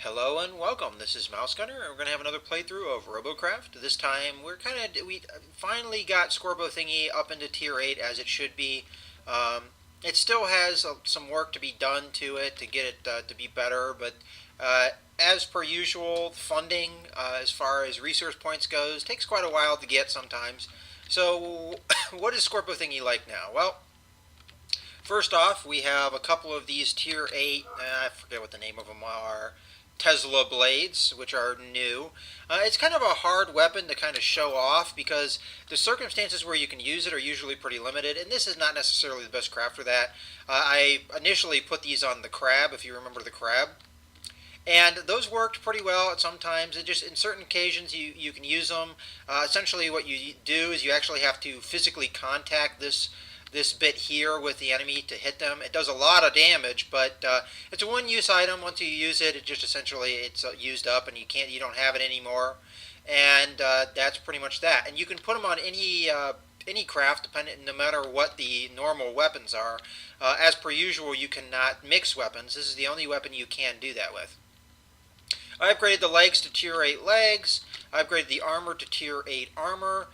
Hello and welcome. This is Mouse Gunner, and we're going to have another playthrough of Robocraft. This time, we finally got Scorp-o-thingy up into Tier 8 as it should be. It still has some work to be done to it to get it to be better, but as per usual, funding as far as resource points goes takes quite a while to get sometimes. So, what is Scorp-o-thingy like now? Well, first off, we have a couple of these Tier 8, I forget what the name of them are, Tesla blades, which are new. It's kind of a hard weapon to kind of show off because the circumstances where you can use it are usually pretty limited, and this is not necessarily the best craft for that. I initially put these on the crab, if you remember the crab, and those worked pretty well at some times. It just in certain occasions you can use them. Essentially, what you do is you actually have to physically contact this bit here with the enemy to hit them. It does a lot of damage, but it's a one-use item. Once you use it, it just essentially it's used up, and you don't have it anymore. And that's pretty much that. And you can put them on any craft, no matter what the normal weapons are. As per usual, you cannot mix weapons. This is the only weapon you can do that with. I upgraded the legs to Tier 8 legs. I upgraded the armor to Tier 8 armor.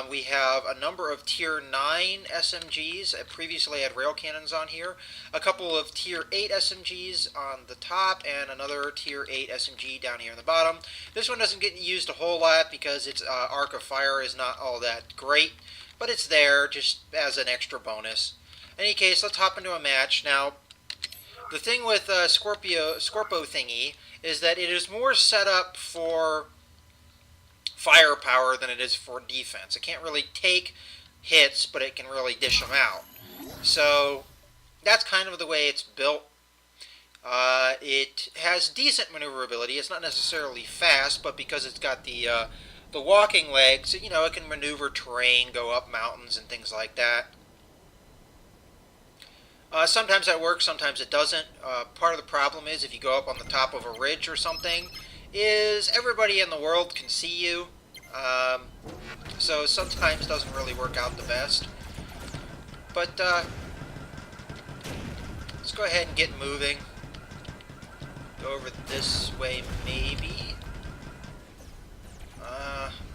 We have a number of Tier 9 SMGs. I previously had rail cannons on here. A couple of Tier 8 SMGs on the top, and another Tier 8 SMG down here on the bottom. This one doesn't get used a whole lot because its arc of fire is not all that great, but it's there just as an extra bonus. In any case, let's hop into a match. Now, the thing with Scorp-o-thingy is that it is more set up for firepower than it is for defense. It can't really take hits, but it can really dish them out. So that's kind of the way it's built. It has decent maneuverability. It's not necessarily fast, but because it's got the walking legs, it can maneuver terrain, go up mountains and things like that. Sometimes that works, sometimes it doesn't. Part of the problem is if you go up on the top of a ridge or something, is everybody in the world can see you. So sometimes it doesn't really work out the best. But let's go ahead and get moving. Go over this way maybe.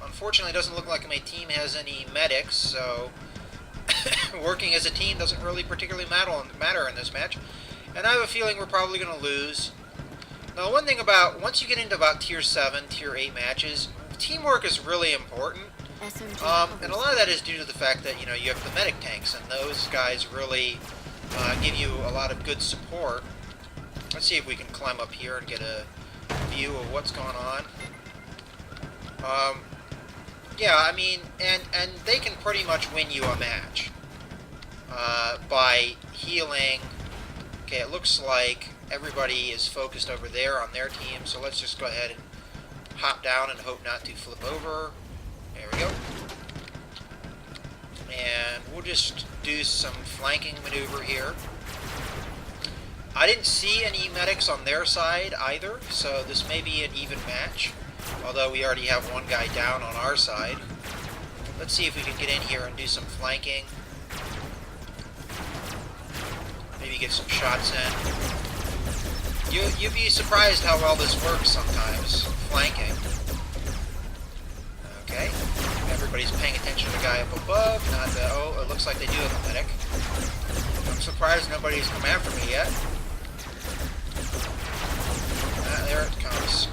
Unfortunately, it doesn't look like my team has any medics, so working as a team doesn't really particularly matter in this match. And I have a feeling we're probably going to lose. Now, one thing about, once you get into about Tier 7, Tier 8 matches, teamwork is really important. And a lot of that is due to the fact that, you have the medic tanks, and those guys really give you a lot of good support. Let's see if we can climb up here and get a view of what's going on. Yeah, I mean, and they can pretty much win you a match by healing. Okay, it looks like everybody is focused over there on their team, so let's just go ahead and hop down and hope not to flip over. There we go. And we'll just do some flanking maneuver here. I didn't see any medics on their side either, so this may be an even match, although we already have one guy down on our side. Let's see if we can get in here and do some flanking. Maybe get some shots in. You'd be surprised how well this works sometimes, flanking. Okay, everybody's paying attention to the guy up above. Oh, it looks like they do have a medic. I'm surprised nobody's come after me yet. There it comes.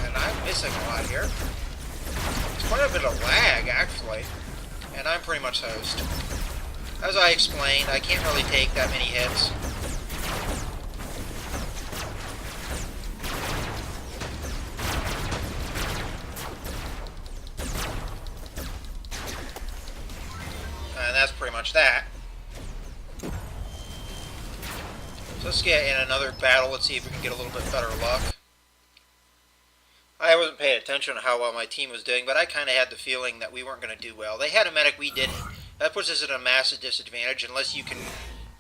And I'm missing a lot here. It's quite a bit of lag, actually. And I'm pretty much host. As I explained, I can't really take that many hits. And that's pretty much that. So let's get in another battle. Let's see if we can get a little bit better luck. I wasn't paying attention to how well my team was doing, but I kind of had the feeling that we weren't going to do well. They had a medic, we didn't. That puts us at a massive disadvantage unless you can,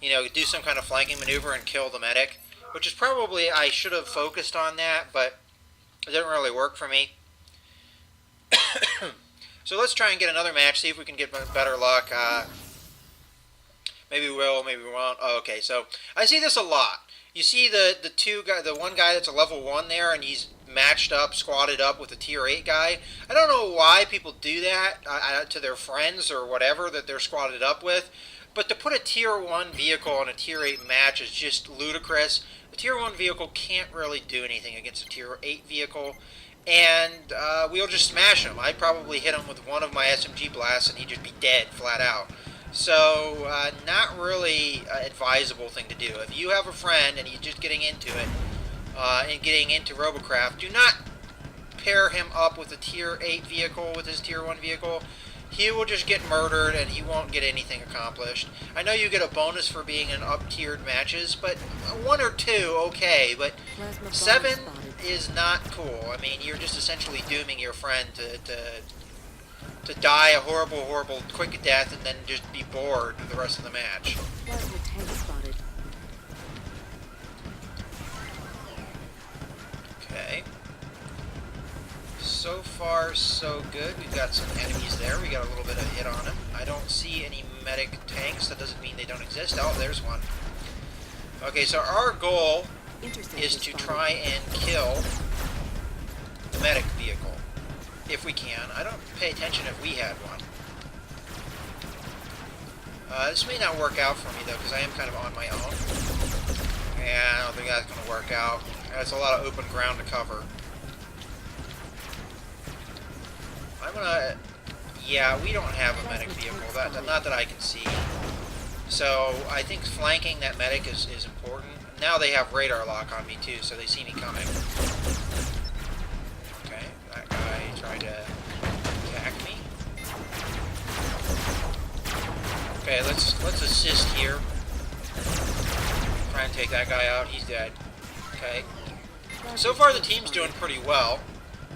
do some kind of flanking maneuver and kill the medic, which is probably, I should have focused on that, but it didn't really work for me. So let's try and get another match, see if we can get better luck. Maybe we will, maybe we won't. Oh, okay, so I see this a lot. You see the one guy that's a level 1 there, and he's matched up, squatted up with a tier 8 guy. I don't know why people do that to their friends or whatever that they're squatted up with, but to put a tier 1 vehicle in a tier 8 match is just ludicrous. A tier 1 vehicle can't really do anything against a tier 8 vehicle, and we'll just smash him. I'd probably hit him with one of my SMG blasts, and he'd just be dead flat out. So, not really an advisable thing to do. If you have a friend and he's just getting into it, and getting into Robocraft, do not pair him up with a tier 8 vehicle with his tier 1 vehicle. He will just get murdered and he won't get anything accomplished. I know you get a bonus for being in up-tiered matches, but 1 or 2, okay, but 7 is not cool. I mean, you're just essentially dooming your friend to die a horrible, horrible quick death and then just be bored the rest of the match. Okay. So far, so good. We've got some enemies there. We got a little bit of hit on them. I don't see any medic tanks. That doesn't mean they don't exist. Oh, there's one. Okay, so our goal is to try and kill the medic vehicle. If we can. I don't pay attention if we had one. This may not work out for me, though, because I am kind of on my own. Yeah, I don't think that's going to work out. That's a lot of open ground to cover. I'm going to... Yeah, we don't have a medic vehicle. Not that I can see. So, I think flanking that medic is important. Now they have radar lock on me, too, so they see me coming. Okay, that guy tried to attack me. Okay, let's assist here. Try and take that guy out. He's dead. Okay. So far the team's doing pretty well.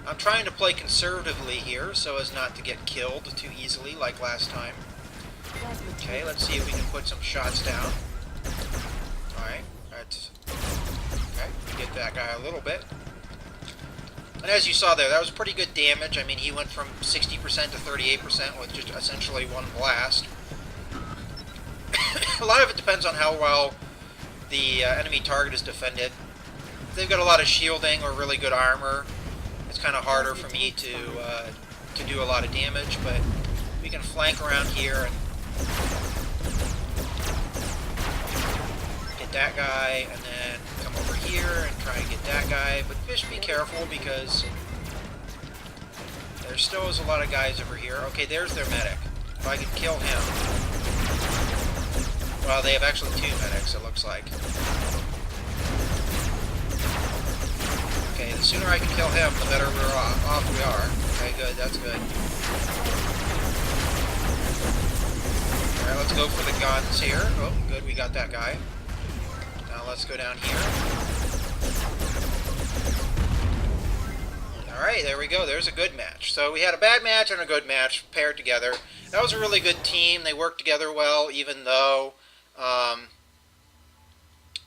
I'm trying to play conservatively here so as not to get killed too easily like last time. Okay, let's see if we can put some shots down. Alright, that's... Okay, we get that guy a little bit. And as you saw there, that was pretty good damage. I mean, he went from 60% to 38% with just essentially one blast. A lot of it depends on how well the enemy target is defended. If they've got a lot of shielding or really good armor, it's kind of harder for me to do a lot of damage, but we can flank around here and get that guy, and then come over here and try and get that guy. But just be careful because there still is a lot of guys over here. Okay, there's their medic. If I can kill him... Well, they have actually 2 medics, it looks like. Okay, the sooner I can kill him, the better we're off we are. Okay, good, that's good. Alright, let's go for the guns here. Oh, good, we got that guy. Now let's go down here. Alright, there we go. There's a good match. So we had a bad match and a good match paired together. That was a really good team. They worked together well, even though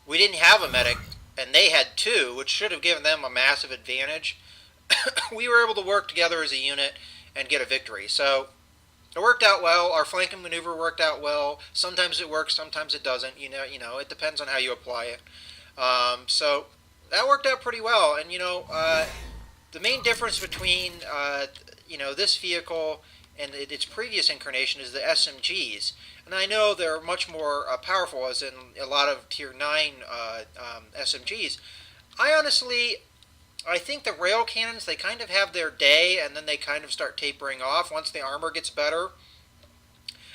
we didn't have a medic, and they had 2, which should have given them a massive advantage. We were able to work together as a unit and get a victory. So it worked out well. Our flanking maneuver worked out well. Sometimes it works, sometimes it doesn't. You know, it depends on how you apply it. So that worked out pretty well. And the main difference between this vehicle and its previous incarnation is the SMGs. And I know they're much more powerful, as in a lot of Tier 9 SMGs. I think the rail cannons, they kind of have their day, and then they kind of start tapering off once the armor gets better.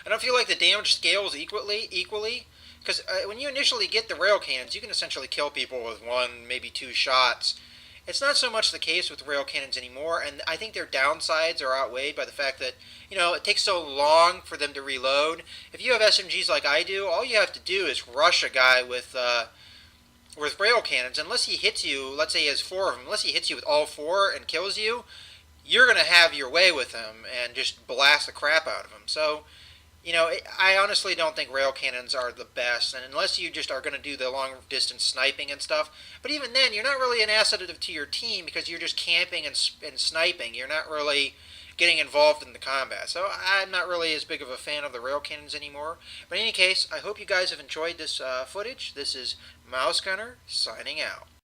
I don't feel like the damage scales equally, because when you initially get the rail cannons, you can essentially kill people with 1, maybe 2 shots. It's not so much the case with rail cannons anymore, and I think their downsides are outweighed by the fact that, it takes so long for them to reload. If you have SMGs like I do, all you have to do is rush a guy with rail cannons. Unless he hits you, let's say he has 4 of them, unless he hits you with all 4 and kills you, you're going to have your way with him and just blast the crap out of him. So, I honestly don't think rail cannons are the best, and unless you just are going to do the long-distance sniping and stuff. But even then, you're not really an asset to your team because you're just camping and sniping. You're not really getting involved in the combat. So I'm not really as big of a fan of the rail cannons anymore. But in any case, I hope you guys have enjoyed this footage. This is Mouse Gunner signing out.